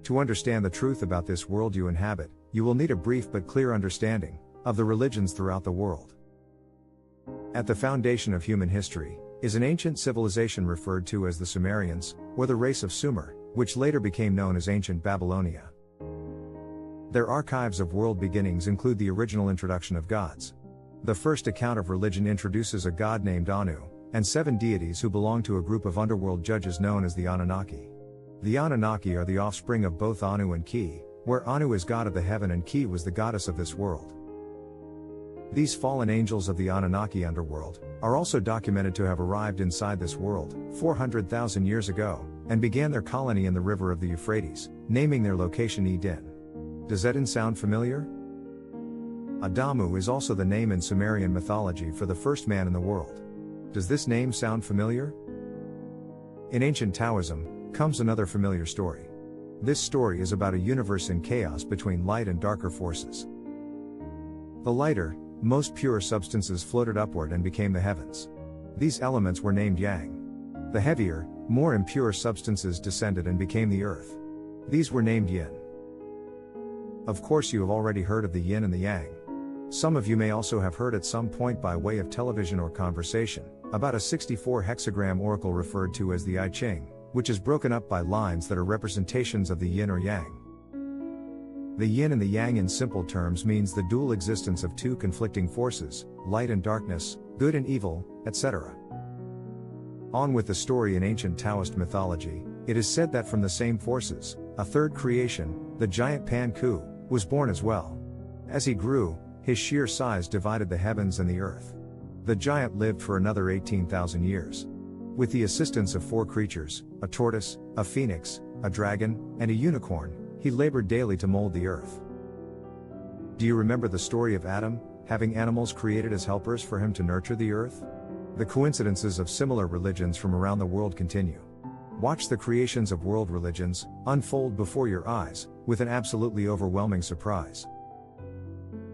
To understand the truth about this world you inhabit, you will need a brief but clear understanding of the religions throughout the world. At the foundation of human history is an ancient civilization referred to as the Sumerians, or the race of Sumer, which later became known as ancient Babylonia. Their archives of world beginnings include the original introduction of gods. The first account of religion introduces a god named Anu, and 7 deities who belong to a group of underworld judges known as the Anunnaki. The Anunnaki are the offspring of both Anu and Ki, where Anu is god of the heaven and Ki was the goddess of this world. These fallen angels of the Anunnaki underworld are also documented to have arrived inside this world 400,000 years ago, and began their colony in the river of the Euphrates, naming their location Eden. Does Eden sound familiar? Adamu is also the name in Sumerian mythology for the first man in the world. Does this name sound familiar? In ancient Taoism comes another familiar story. This story is about a universe in chaos between light and darker forces. The lighter, most pure substances floated upward and became the heavens. These elements were named Yang. The heavier, more impure substances descended and became the earth. These were named Yin. Of course, you have already heard of the Yin and the Yang. Some of you may also have heard at some point by way of television or conversation about a 64 hexagram oracle referred to as the I Ching, which is broken up by lines that are representations of the Yin or Yang. The Yin and the Yang in simple terms means the dual existence of two conflicting forces, light and darkness, good and evil, etc. On with the story in ancient Taoist mythology, it is said that from the same forces, a third creation, the giant Pan Ku, was born as well. As he grew, his sheer size divided the heavens and the earth. The giant lived for another 18,000 years. With the assistance of 4 creatures, a tortoise, a phoenix, a dragon, and a unicorn, he labored daily to mold the earth. Do you remember the story of Adam, having animals created as helpers for him to nurture the earth? The coincidences of similar religions from around the world continue. Watch the creations of world religions unfold before your eyes, with an absolutely overwhelming surprise.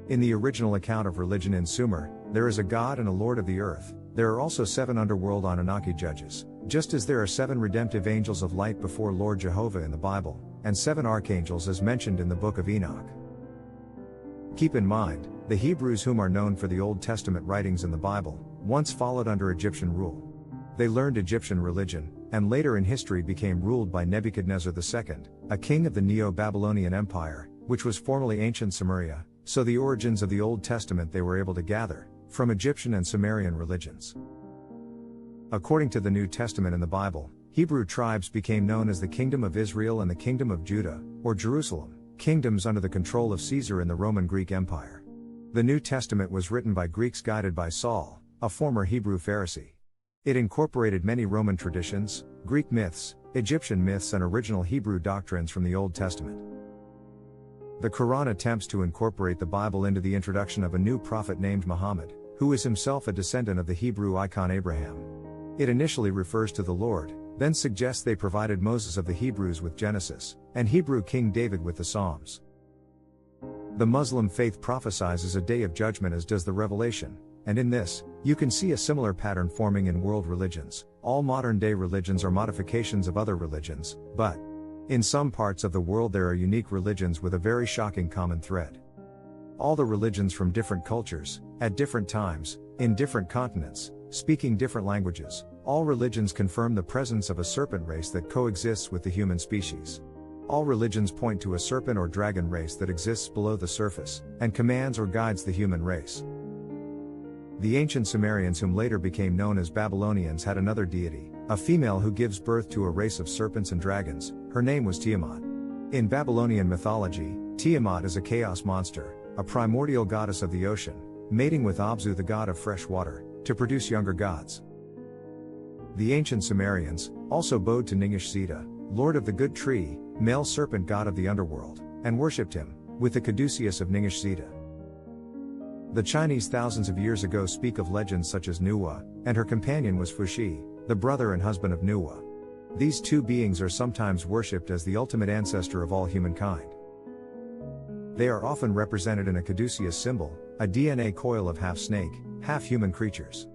In the original account of religion in Sumer, there is a god and a lord of the earth. There are also 7 underworld Anunnaki judges, just as there are 7 redemptive angels of light before Lord Jehovah in the Bible, and 7 archangels as mentioned in the book of Enoch. Keep in mind, the Hebrews, whom are known for the Old Testament writings in the Bible, once followed under Egyptian rule. They learned Egyptian religion, and later in history became ruled by Nebuchadnezzar II, a king of the Neo-Babylonian Empire, which was formerly ancient Sumeria, so the origins of the Old Testament they were able to gather from Egyptian and Sumerian religions. According to the New Testament in the Bible, Hebrew tribes became known as the Kingdom of Israel and the Kingdom of Judah, or Jerusalem, kingdoms under the control of Caesar in the Roman Greek Empire. The New Testament was written by Greeks guided by Saul, a former Hebrew Pharisee. It incorporated many Roman traditions, Greek myths, Egyptian myths, and original Hebrew doctrines from the Old Testament. The Quran attempts to incorporate the Bible into the introduction of a new prophet named Muhammad, who is himself a descendant of the Hebrew icon Abraham. It initially refers to the Lord, then suggests they provided Moses of the Hebrews with Genesis, and Hebrew King David with the Psalms. The Muslim faith prophesies a day of judgment, as does the Revelation, and in this, you can see a similar pattern forming in world religions. All modern-day religions are modifications of other religions, but in some parts of the world there are unique religions with a very shocking common thread. All the religions from different cultures, at different times, in different continents, speaking different languages, all religions confirm the presence of a serpent race that coexists with the human species. All religions point to a serpent or dragon race that exists below the surface, and commands or guides the human race. The ancient Sumerians, whom later became known as Babylonians, had another deity, a female who gives birth to a race of serpents and dragons. Her name was Tiamat. In Babylonian mythology, Tiamat is a chaos monster, a primordial goddess of the ocean, mating with Abzu, the god of fresh water, to produce younger gods. The ancient Sumerians also bowed to Ningish-Zeta, lord of the good tree, male serpent god of the underworld, and worshipped him, with the caduceus of Ningish-Zeta. The Chinese thousands of years ago speak of legends such as Nuwa, and her companion was Fuxi, the brother and husband of Nuwa. These two beings are sometimes worshipped as the ultimate ancestor of all humankind. They are often represented in a caduceus symbol, a DNA coil of half snake, half human creatures.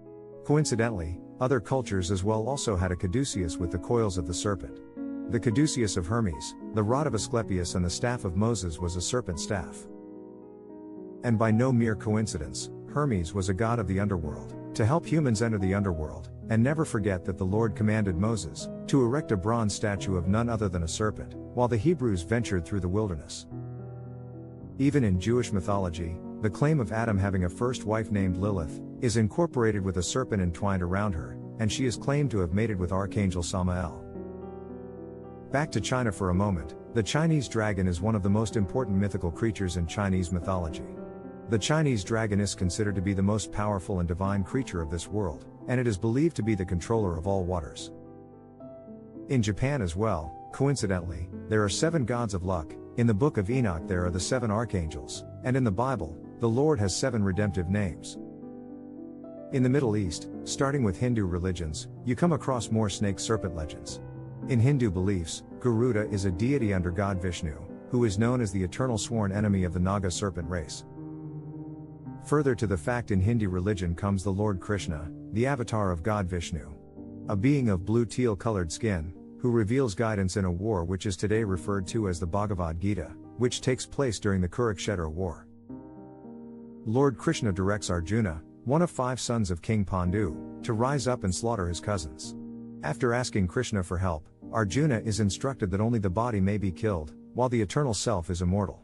Coincidentally, other cultures as well also had a caduceus with the coils of the serpent. The caduceus of Hermes, the rod of Asclepius and the staff of Moses was a serpent staff. And by no mere coincidence, Hermes was a god of the underworld, to help humans enter the underworld, and never forget that the Lord commanded Moses to erect a bronze statue of none other than a serpent, while the Hebrews ventured through the wilderness. Even in Jewish mythology, the claim of Adam having a first wife named Lilith is incorporated with a serpent entwined around her, and she is claimed to have mated with Archangel Samael. Back to China for a moment, the Chinese dragon is one of the most important mythical creatures in Chinese mythology. The Chinese dragon is considered to be the most powerful and divine creature of this world, and it is believed to be the controller of all waters. In Japan as well, coincidentally, there are 7 gods of luck. In the book of Enoch there are the 7 archangels, and in the Bible, the Lord has 7 redemptive names. In the Middle East, starting with Hindu religions, you come across more snake-serpent legends. In Hindu beliefs, Garuda is a deity under god Vishnu, who is known as the eternal sworn enemy of the Naga serpent race. Further to the fact, in Hindu religion comes the Lord Krishna, the avatar of god Vishnu. A being of blue-teal colored skin, who reveals guidance in a war which is today referred to as the Bhagavad Gita, which takes place during the Kurukshetra war. Lord Krishna directs Arjuna, one of 5 sons of King Pandu, to rise up and slaughter his cousins. After asking Krishna for help, Arjuna is instructed that only the body may be killed, while the eternal self is immortal.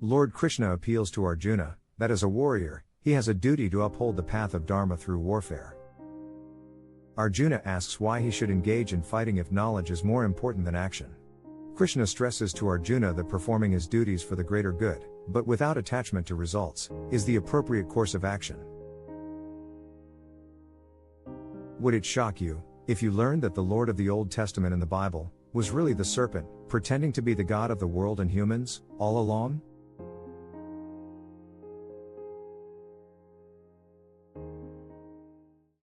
Lord Krishna appeals to Arjuna, that as a warrior, he has a duty to uphold the path of Dharma through warfare. Arjuna asks why he should engage in fighting if knowledge is more important than action. Krishna stresses to Arjuna that performing his duties for the greater good, but without attachment to results, is the appropriate course of action. Would it shock you if you learned that the Lord of the Old Testament in the Bible was really the serpent, pretending to be the God of the world and humans, all along?